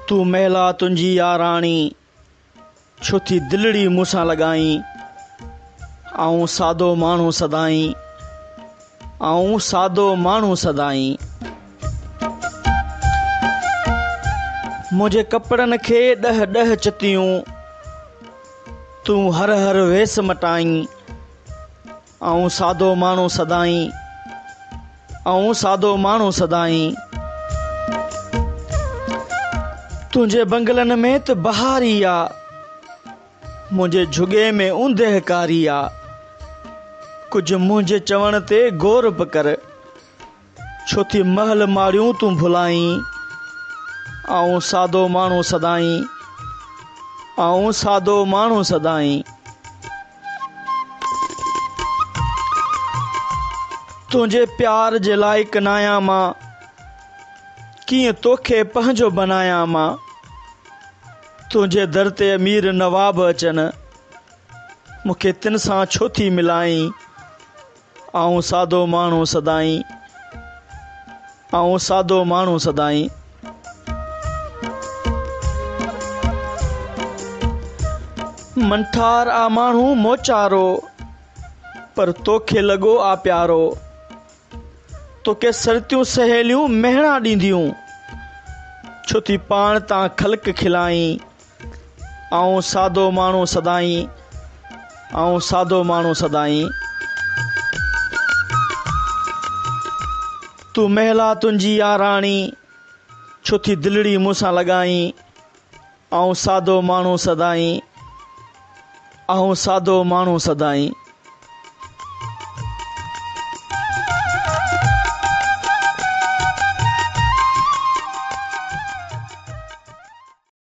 तू महिला तुंहिंजी याराणी छो थी दिलड़ी मूंसां लॻाई। आऊं सादो माण्हू सदाईं, आऊं सादो माण्हू सदाईं। मुंहिंजे कपिड़नि खे ॾह ॾह चितियूं तूं हर हर वेस मटाईं। आऊं सादो माण्हू सदाईं, आऊं सादो माण्हू सदाईं। तुंहिंजे बंगलनि में त बहारी आ, मुंहिंजे झुॻे में ऊंदहि कारी आ। कुझु मुंहिंजे चवण ते गौर बि कर, छो थी महल माड़ियूं तूं भुलाईं। आऊं सादो माण्हू सदाईं, आऊं सादो माण्हू सदाईं। तुंहिंजे प्यार जे लाइक़ु नायां मां, कीअं तोखे पंहिंजो बनायां मां। तुंहिंजे दर ते अमीर नवाब अचनि, मूंखे तिन सां छो थी मिलाईं। आऊं सादो माण्हू सदाईं, आऊं सादो माण्हू सदाईं। मंठार आ माण्हू मोचारो, पर तोखे लॻो आ प्यारो। तोखे सरतियूं सहेलियूं मेहणा ॾींदियूं, छो थी पाण तां ख़ल्क़ खिलाईं। आऊं सादो माण्हू सदाईं, आऊं सादो माण्हू सदाईं। तू महिला तुंहिंजी याराणी छो थी दिलड़ी मूंसां लॻाईं। आऊं सादो माण्हू सदाईं, आऊं सादो माण्हू सदाईं।